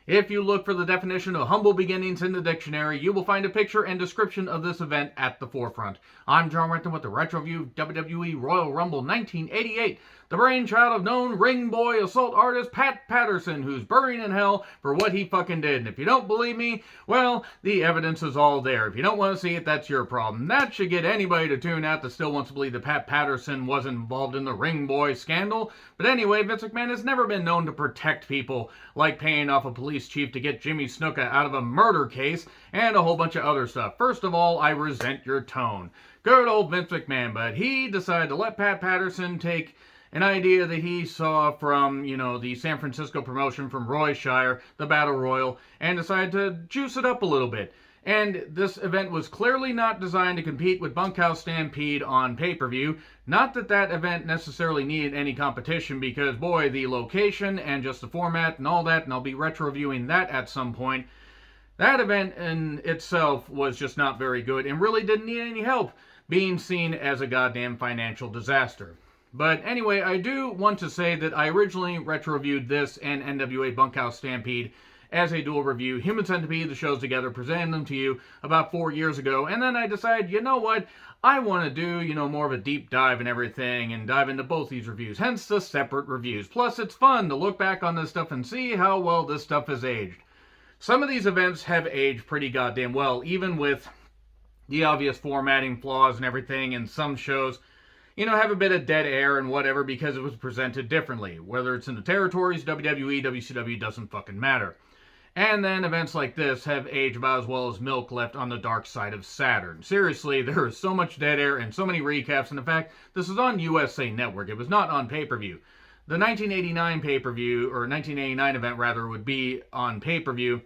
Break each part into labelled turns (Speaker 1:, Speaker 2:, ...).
Speaker 1: If you look for the definition of humble beginnings in the dictionary, you will find a picture and description of this event at the forefront. I'm John Renton with the Retro Review of WWE Royal Rumble 1988, the brainchild of known ring boy assault artist Pat Patterson, who's burning in hell for what he fucking did. And if you don't believe me, well, the evidence is all there. If you don't want to see it, that's your problem. That should get anybody to tune out that still wants to believe that Pat Patterson wasn't involved in the ring boy scandal. But anyway, Vince McMahon has never been known to protect people, like paying off a police chief to get Jimmy Snuka out of a murder case and a whole bunch of other stuff. First of all, I resent your tone. Good old Vince McMahon, but he decided to let Pat Patterson take an idea that he saw from, the San Francisco promotion from Roy Shire, the Battle Royal, and decided to juice it up a little bit. And this event was clearly not designed to compete with Bunkhouse Stampede on pay-per-view. Not that that event necessarily needed any competition, because, boy, the location and just the format and all that, and I'll be retro-reviewing that at some point, that event in itself was just not very good and really didn't need any help, being seen as a goddamn financial disaster. But anyway, I do want to say that I originally retro-reviewed this and NWA Bunkhouse Stampede as a dual review. Human Centipede, the shows together, presented them to you about 4 years ago, and then I decided, you know what, I want to do, more of a deep dive and everything, and dive into both these reviews, hence the separate reviews. Plus, it's fun to look back on this stuff and see how well this stuff has aged. Some of these events have aged pretty goddamn well, even with the obvious formatting flaws and everything, and some shows have a bit of dead air and whatever because it was presented differently. Whether it's in the territories, WWE, WCW, doesn't fucking matter. And then events like this have aged about as well as milk left on the dark side of Saturn. Seriously, there is so much dead air and so many recaps, and in fact, this is on USA Network. It was not on pay-per-view. The 1989 pay-per-view, or 1989 event rather, would be on pay-per-view.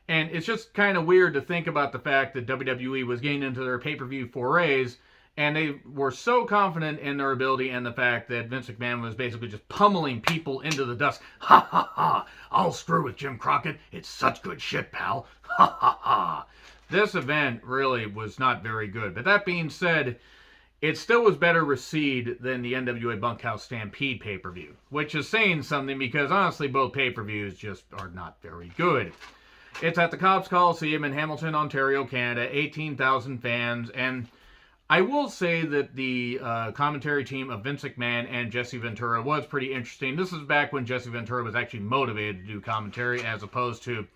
Speaker 1: And it's just kind of weird to think about the fact that WWE was getting into their pay-per-view forays, and they were so confident in their ability and the fact that Vince McMahon was basically just pummeling people into the dust. Ha ha ha! I'll screw with Jim Crockett. It's such good shit, pal. Ha ha ha! This event really was not very good. But that being said, it still was better received than the NWA Bunkhouse Stampede pay-per-view, which is saying something because honestly both pay-per-views just are not very good. It's at the Cobbs Coliseum in Hamilton, Ontario, Canada, 18,000 fans, and I will say that the commentary team of Vince McMahon and Jesse Ventura was pretty interesting. This is back when Jesse Ventura was actually motivated to do commentary as opposed to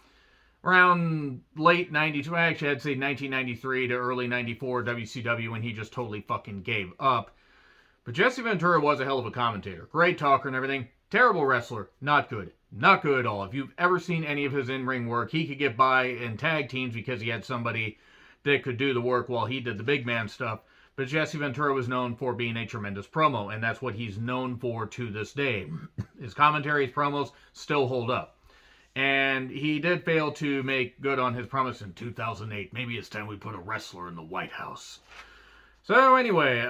Speaker 1: around late 92, actually I'd say 1993 to early 94 WCW when he just totally fucking gave up. But Jesse Ventura was a hell of a commentator. Great talker and everything. Terrible wrestler. Not good. Not good at all. If you've ever seen any of his in-ring work, he could get by in tag teams because he had somebody that could do the work while he did the big man stuff. But Jesse Ventura was known for being a tremendous promo, and that's what he's known for to this day. His commentary, his promos still hold up. And he did fail to make good on his promise in 2008. Maybe it's time we put a wrestler in the White House. So anyway,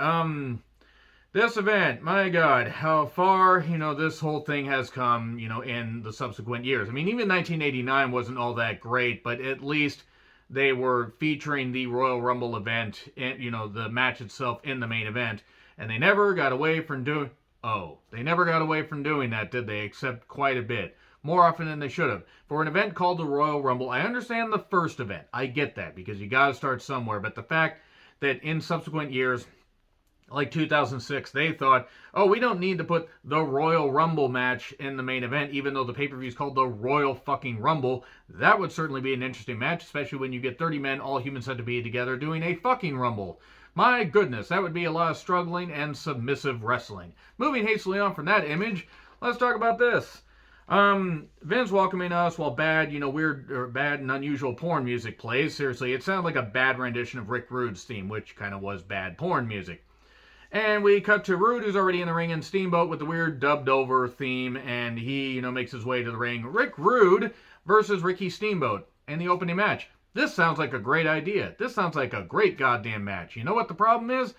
Speaker 1: this event, my God, how far, this whole thing has come, in the subsequent years. I mean, even 1989 wasn't all that great, but at least they were featuring the Royal Rumble event, and, the match itself in the main event. And they never got away from doing that, did they? Except quite a bit. More often than they should have. For an event called the Royal Rumble, I understand the first event. I get that, because you gotta start somewhere. But the fact that in subsequent years, like 2006, they thought, oh, we don't need to put the Royal Rumble match in the main event, even though the pay-per-view is called the Royal fucking Rumble. That would certainly be an interesting match, especially when you get 30 men, all Human Centipede together, doing a fucking Rumble. My goodness, that would be a lot of struggling and submissive wrestling. Moving hastily on from that image, let's talk about this. Vince welcoming us while bad, weird or bad and unusual porn music plays. Seriously, it sounded like a bad rendition of Rick Rude's theme, which kind of was bad porn music. And we cut to Rude, who's already in the ring in Steamboat with the weird dubbed over theme, and he, makes his way to the ring. Rick Rude versus Ricky Steamboat in the opening match. This sounds like a great idea. This sounds like a great goddamn match. You know what the problem is?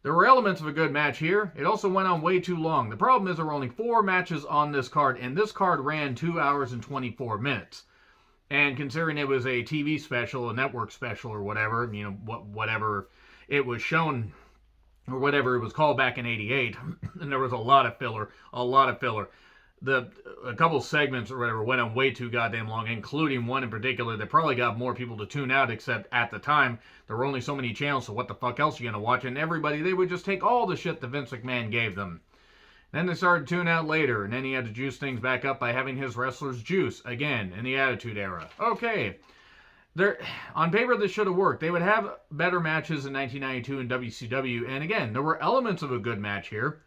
Speaker 1: There were elements of a good match here. It also went on way too long. The problem is there were only 4 matches on this card, and this card ran 2 hours and 24 minutes. And considering it was a TV special, a network special, or whatever, whatever it was shown, or whatever it was called back in '88, and there was a lot of filler. a couple segments or whatever went on way too goddamn long, including one in particular that probably got more people to tune out, except at the time there were only so many channels, so what the fuck else are you gonna watch? And everybody, they would just take all the shit that Vince McMahon gave them. Then they started to tune out later, and then he had to juice things back up by having his wrestlers juice again in the Attitude Era. Okay. On paper, this should have worked. They would have better matches in 1992 in WCW, and again, there were elements of a good match here,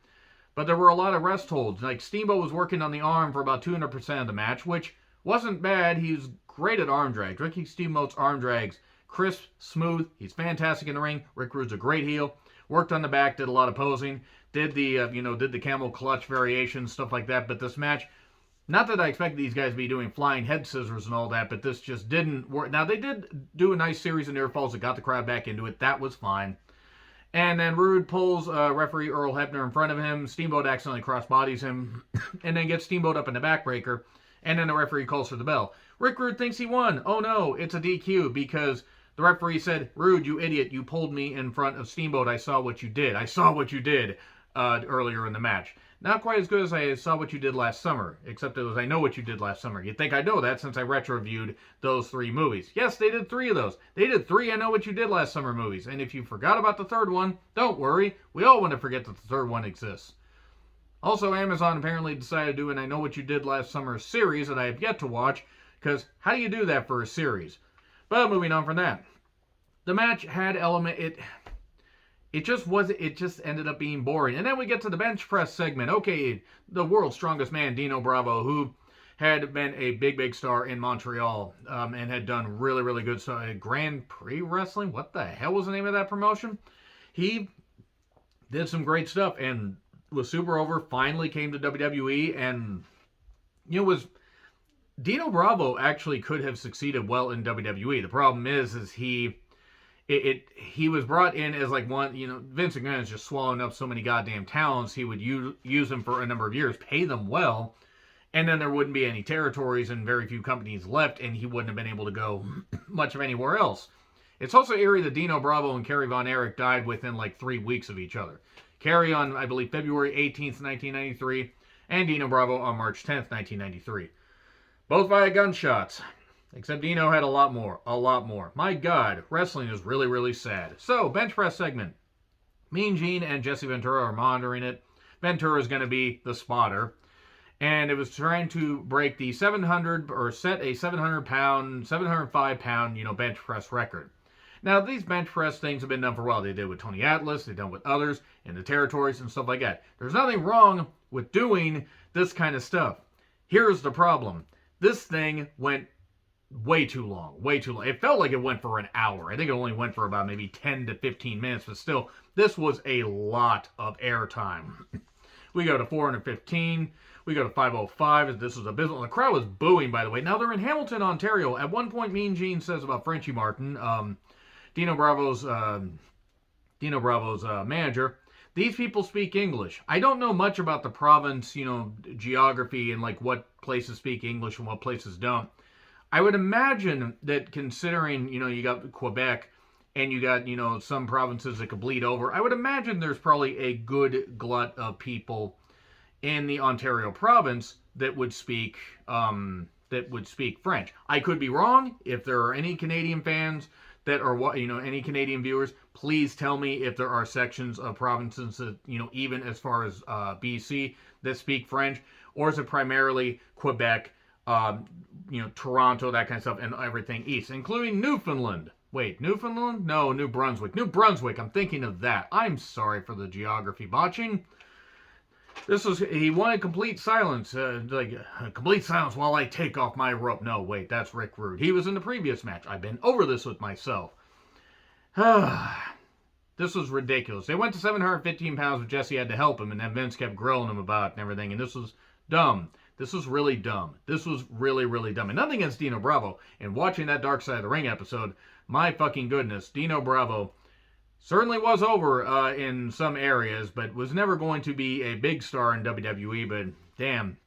Speaker 1: but there were a lot of rest holds. Like, Steamboat was working on the arm for about 200% of the match, which wasn't bad. He was great at arm drags. Ricky Steamboat's arm drags, crisp, smooth. He's fantastic in the ring. Rick Rude's a great heel. Worked on the back, did a lot of posing, did the camel clutch variations, stuff like that. But this match, not that I expected these guys to be doing flying head scissors and all that, but this just didn't work. Now, they did do a nice series of near falls that got the crowd back into it. That was fine. And then Rude pulls referee Earl Hebner in front of him. Steamboat accidentally crossbodies him and then gets Steamboat up in the backbreaker. And then the referee calls for the bell. Rick Rude thinks he won. Oh no, it's a DQ because the referee said, "Rude, you idiot, you pulled me in front of Steamboat. I saw what you did. I saw what you did earlier in the match." Not quite as good as I saw what you did last summer, except it was I know what you did last summer. You'd think I know that since I retro-reviewed those 3 movies. Yes, they did 3 of those. They did 3 I know what you did last summer movies. And if you forgot about the 3rd one, don't worry. We all want to forget that the 3rd one exists. Also, Amazon apparently decided to do an I know what you did last summer series that I have yet to watch, because how do you do that for a series? But moving on from that. The match had it just ended up being boring. And then we get to the bench press segment. Okay, the world's strongest man, Dino Bravo, who had been a big star in Montreal and had done really, really good stuff. Grand Prix Wrestling? What the hell was the name of that promotion? He did some great stuff and was super over, finally came to WWE, and Dino Bravo actually could have succeeded well in WWE. The problem is he was brought in as like one, Vince McMahon is just swallowing up so many goddamn talents. He would use them for a number of years, pay them well, and then there wouldn't be any territories and very few companies left, and he wouldn't have been able to go much of anywhere else. It's also eerie that Dino Bravo and Kerry Von Erich died within like 3 weeks of each other. Kerry on, I believe, February 18th, 1993, and Dino Bravo on March 10th, 1993. Both via gunshots. Except Dino had a lot more. A lot more. My God, wrestling is really, really sad. So, bench press segment. Mean Gene and Jesse Ventura are monitoring it. Ventura is going to be the spotter. And it was trying to break the 700, or set a 700-pound, 705-pound, bench press record. Now, these bench press things have been done for a while. They did with Tony Atlas, they've done with others in the territories and stuff like that. There's nothing wrong with doing this kind of stuff. Here's the problem. This thing went way too long. It felt like it went for an hour. I think it only went for about maybe 10 to 15 minutes, but still, this was a lot of airtime. We go to 415. We go to 505. This was abysmal. The crowd was booing, by the way. Now, they're in Hamilton, Ontario. At one point, Mean Gene says about Frenchie Martin, Dino Bravo's manager, these people speak English. I don't know much about the province, geography and like what places speak English and what places don't. I would imagine that considering, you got Quebec and you got, some provinces that could bleed over, I would imagine there's probably a good glut of people in the Ontario province that would speak French. I could be wrong. If there are any Canadian fans that are, any Canadian viewers, please tell me if there are sections of provinces that, even as far as BC, that speak French, or is it primarily Quebec, Toronto, that kind of stuff, and everything east, including Newfoundland. Wait, Newfoundland? No, New Brunswick. New Brunswick, I'm thinking of that. I'm sorry for the geography botching. He wanted complete silence, complete silence while I take off my rope. No, wait, that's Rick Rude. He was in the previous match. I've been over this with myself. This was ridiculous. They went to 715 pounds, but Jesse had to help him, and then Vince kept grilling him about it and everything, and this was dumb. This was really dumb. This was really, really dumb. And nothing against Dino Bravo. And watching that Dark Side of the Ring episode, my fucking goodness, Dino Bravo certainly was over in some areas, but was never going to be a big star in WWE. But damn,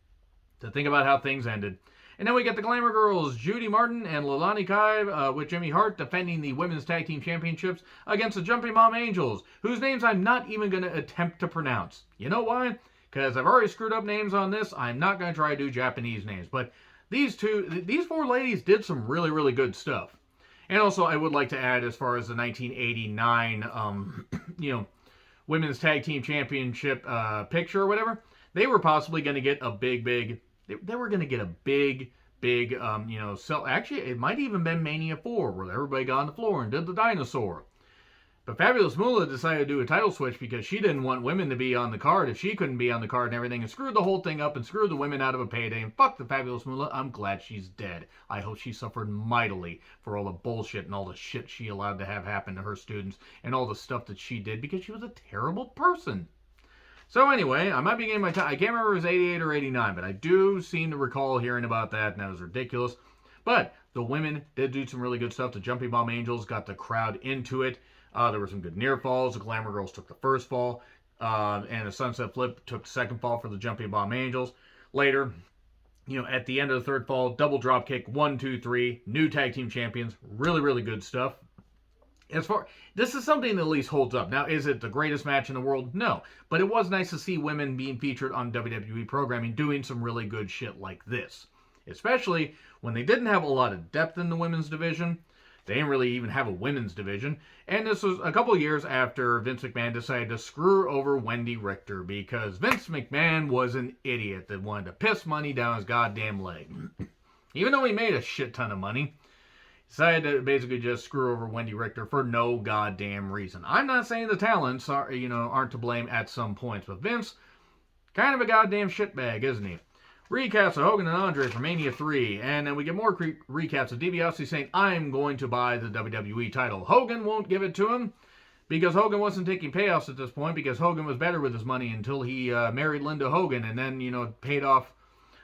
Speaker 1: to think about how things ended. And then we get the Glamour Girls, Judy Martin and Leilani Kai, with Jimmy Hart defending the Women's Tag Team Championships against the Jumping Mom Angels, whose names I'm not even going to attempt to pronounce. You know why? because I've already screwed up names on this. I'm not going to try to do Japanese names. But these four ladies did some really, really good stuff. And also, I would like to add, as far as the 1989, Women's Tag Team Championship picture or whatever, they were possibly going to get a big, they were going to get a big, actually, it might even been Mania 4, where everybody got on the floor and did the dinosaur. But Fabulous Moolah decided to do a title switch because she didn't want women to be on the card if she couldn't be on the card and everything, and screwed the whole thing up and screwed the women out of a payday. And fuck the Fabulous Moolah. I'm glad she's dead. I hope she suffered mightily for all the bullshit and all the shit she allowed to have happen to her students and all the stuff that she did because she was a terrible person. So anyway, I might be getting my time. I can't remember if it was 88 or 89, but I do seem to recall hearing about that, and that was ridiculous. But the women did do some really good stuff. The Jumping Bomb Angels got the crowd into it. There were some good near falls. The Glamour Girls took the first fall, and the Sunset Flip took the second fall for the Jumping Bomb Angels. Later, at the end of the third fall, double drop kick, 1, 2, 3, new tag team champions. Really, really good stuff. This is something that at least holds up. Now, is it the greatest match in the world? No. But it was nice to see women being featured on WWE programming doing some really good shit like this. Especially when they didn't have a lot of depth in the women's division. They didn't really even have a women's division. And this was a couple years after Vince McMahon decided to screw over Wendy Richter because Vince McMahon was an idiot that wanted to piss money down his goddamn leg. Even though he made a shit ton of money, decided to basically just screw over Wendy Richter for no goddamn reason. I'm not saying the talents aren't to blame at some points, but Vince, kind of a goddamn shitbag, isn't he? Recaps of Hogan and Andre for Mania 3, and then we get more recaps of DiBiase saying, I'm going to buy the WWE title. Hogan won't give it to him because Hogan wasn't taking payouts at this point because Hogan was better with his money until he married Linda Hogan and then, paid off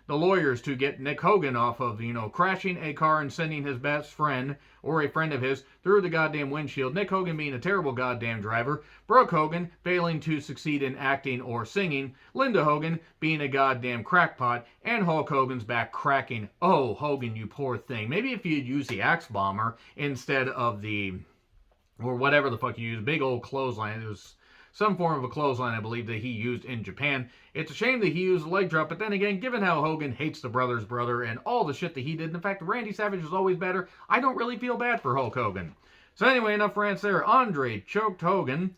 Speaker 1: the lawyers to get Nick Hogan off of, crashing a car and sending his best friend or a friend of his through the goddamn windshield. Nick Hogan being a terrible goddamn driver. Brooke Hogan failing to succeed in acting or singing. Linda Hogan being a goddamn crackpot. And Hulk Hogan's back cracking. Oh, Hogan, you poor thing. Maybe if you'd use the Axe Bomber instead of or whatever the fuck you use, big old clothesline. It was some form of a clothesline, I believe, that he used in Japan. It's a shame that he used a leg drop, but then again, given how Hogan hates the brother's brother and all the shit that he did, and the fact that Randy Savage was always better, I don't really feel bad for Hulk Hogan. So anyway, enough rants there. Andre choked Hogan,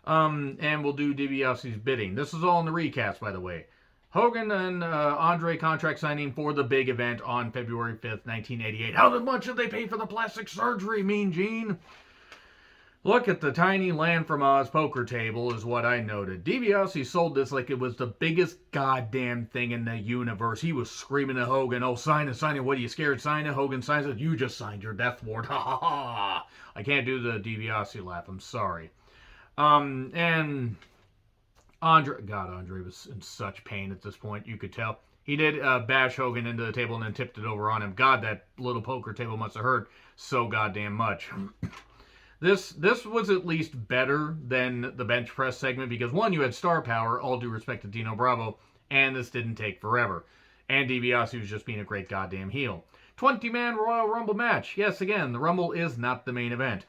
Speaker 1: and we'll do DiBiase's bidding. This is all in the recaps, by the way. Hogan and Andre contract signing for the big event on February 5th, 1988. How much did they pay for the plastic surgery, Mean Gene? Look at the tiny Land from Oz poker table is what I noted. DiBiase sold this like it was the biggest goddamn thing in the universe. He was screaming at Hogan, oh, sign it. What are you scared? Sign it. Hogan signs it. You just signed your death warrant. Ha ha ha. I can't do the DiBiase laugh. I'm sorry. And Andre was in such pain at this point. You could tell. He did bash Hogan into the table and then tipped it over on him. God, that little poker table must have hurt so goddamn much. This was at least better than the bench press segment because, one, you had star power, all due respect to Dino Bravo, and this didn't take forever. And DiBiase was just being a great goddamn heel. 20-man Royal Rumble match. Yes, again, the Rumble is not the main event.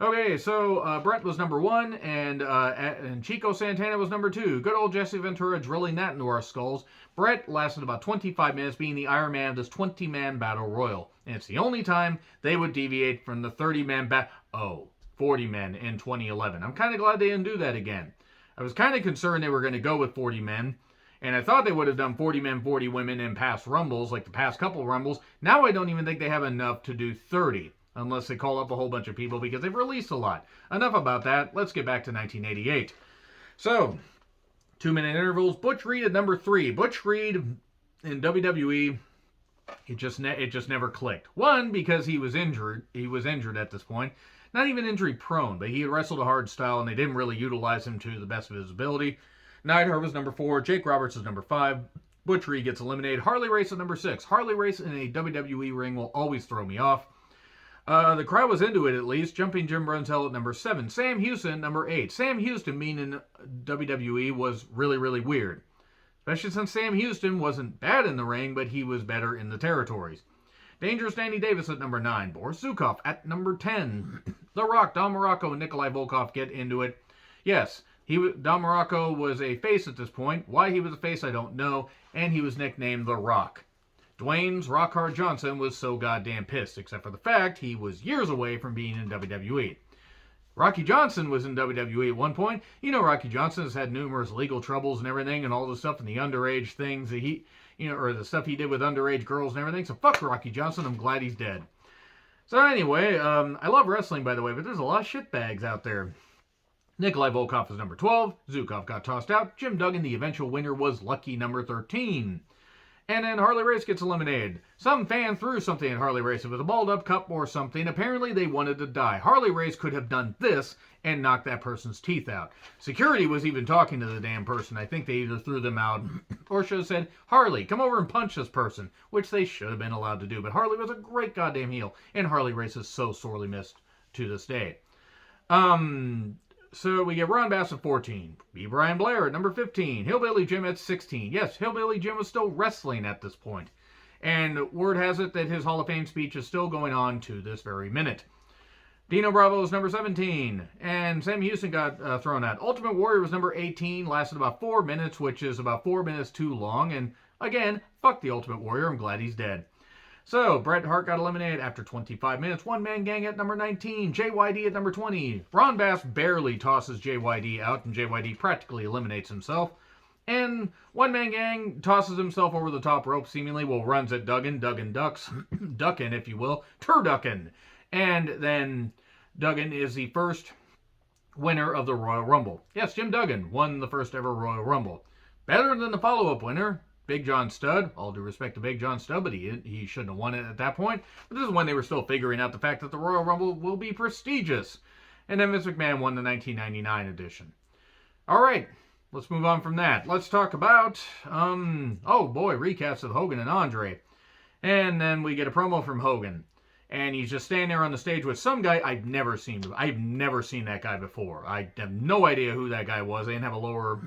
Speaker 1: Okay, so Brett was number 1, and Chico Santana was number 2. Good old Jesse Ventura drilling that into our skulls. Brett lasted about 25 minutes, being the Iron Man of this 20-man Battle Royal. And it's the only time they would deviate from the 30-man 40 men in 2011. I'm kind of glad they didn't do that again. I was kind of concerned they were going to go with 40 men, and I thought they would have done 40 men, 40 women in past Rumbles, like the past couple Rumbles. Now I don't even think they have enough to do 30, unless they call up a whole bunch of people because they've released a lot. Enough about that. Let's get back to 1988. So, 2-minute intervals. Butch Reed at number 3. Butch Reed in WWE, it just never clicked. One, because he was injured. He was injured at this point. Not even injury prone, but he had wrestled a hard style and they didn't really utilize him to the best of his ability. Neidhart was number 4. Jake Roberts is number 5. Butch Reed gets eliminated. Harley Race at number 6. Harley Race in a WWE ring will always throw me off. The crowd was into it at least. Jumping Jim Brunzell at number 7. Sam Houston, number 8. Sam Houston being in WWE was really, really weird. Especially since Sam Houston wasn't bad in the ring, but he was better in the territories. Dangerous Danny Davis at number 9. Boris Zukov at number 10. The Rock, Don Morocco, and Nikolai Volkov get into it. Yes, Don Morocco was a face at this point. Why he was a face, I don't know. And he was nicknamed The Rock. Dwayne's Rockhard Johnson was so goddamn pissed, except for the fact he was years away from being in WWE. Rocky Johnson was in WWE at one point. You know, Rocky Johnson has had numerous legal troubles and everything, and all the stuff and the underage things that or the stuff he did with underage girls and everything. So fuck Rocky Johnson. I'm glad he's dead. So anyway, I love wrestling, by the way, but there's a lot of shitbags out there. Nikolai Volkov is number 12. Zukov got tossed out. Jim Duggan, the eventual winner, was lucky number 13. And then Harley Race gets eliminated. Some fan threw something at Harley Race. It was a balled-up cup or something. Apparently, they wanted to die. Harley Race could have done this and knocked that person's teeth out. Security was even talking to the damn person. I think they either threw them out or should have said, Harley, come over and punch this person, which they should have been allowed to do. But Harley was a great goddamn heel, and Harley Race is so sorely missed to this day. So we get Ron Bass at 14. B. Brian Blair at number 15. Hillbilly Jim at 16. Yes, Hillbilly Jim was still wrestling at this point. And word has it that his Hall of Fame speech is still going on to this very minute. Dino Bravo was number 17. And Sam Houston got thrown out. Ultimate Warrior was number 18. Lasted about 4 minutes, which is about 4 minutes too long. And again, fuck the Ultimate Warrior. I'm glad he's dead. So, Bret Hart got eliminated after 25 minutes. One Man Gang at number 19. JYD at number 20. Ron Bass barely tosses JYD out, and JYD practically eliminates himself. And One Man Gang tosses himself over the top rope, seemingly, runs at Duggan. Duggan ducks. Duckin, if you will. Turduckin. And then Duggan is the first winner of the Royal Rumble. Yes, Jim Duggan won the first ever Royal Rumble. Better than the follow-up winner, Big John Studd. All due respect to Big John Studd, but he shouldn't have won it at that point. But this is when they were still figuring out the fact that the Royal Rumble will be prestigious. And then Vince McMahon won the 1999 edition. All right, let's move on from that. Let's talk about, recaps of Hogan and Andre. And then we get a promo from Hogan. And he's just standing there on the stage with some guy I've never seen. I've never seen that guy before. I have no idea who that guy was. They didn't have a lower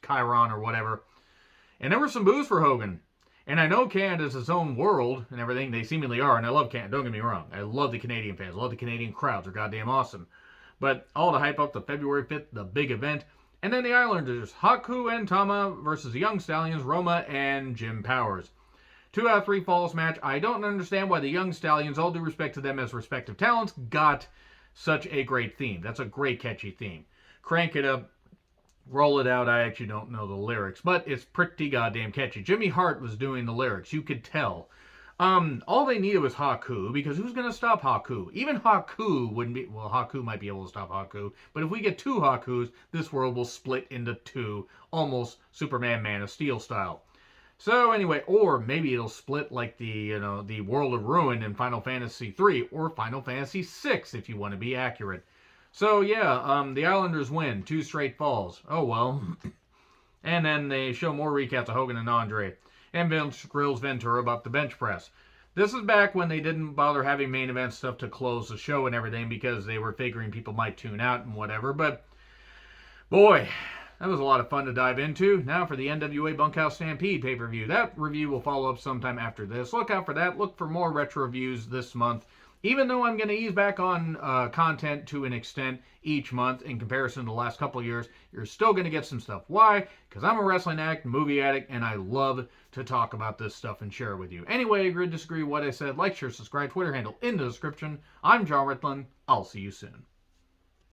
Speaker 1: Chiron or whatever. And there were some boos for Hogan. And I know Canada's its own world and everything. They seemingly are. And I love Canada. Don't get me wrong. I love the Canadian fans. I love the Canadian crowds. They're goddamn awesome. But all to hype up the February 5th, the big event. And then the Islanders. Haku and Tama versus the Young Stallions, Roma and Jim Powers. 2 out of 3 falls match. I don't understand why the Young Stallions, all due respect to them as respective talents, got such a great theme. That's a great catchy theme. Crank it up. Roll it out. I actually don't know the lyrics, but it's pretty goddamn catchy. Jimmy Hart was doing the lyrics. You could tell. All they needed was Haku, because who's going to stop Haku? Even Haku wouldn't be... Well, Haku might be able to stop Haku, but if we get 2 Hakus, this world will split into 2, almost Superman Man of Steel style. So anyway, or maybe it'll split like the World of Ruin in Final Fantasy 3 or Final Fantasy 6, if you want to be accurate. So yeah, the Islanders win 2 straight falls. Oh well. And then they show more recaps of Hogan and Andre. And Vince grills Ventura about the bench press. This is back when they didn't bother having main event stuff to close the show and everything because they were figuring people might tune out and whatever. But boy, that was a lot of fun to dive into. Now for the NWA Bunkhouse Stampede pay-per-view. That review will follow up sometime after this. Look out for that. Look for more retro reviews this month. Even though I'm going to ease back on content to an extent each month in comparison to the last couple of years, you're still going to get some stuff. Why? Because I'm a wrestling addict, movie addict, and I love to talk about this stuff and share it with you. Anyway, agree, disagree with what I said, like, share, subscribe, Twitter handle in the description. I'm John Ritlin. I'll see you soon.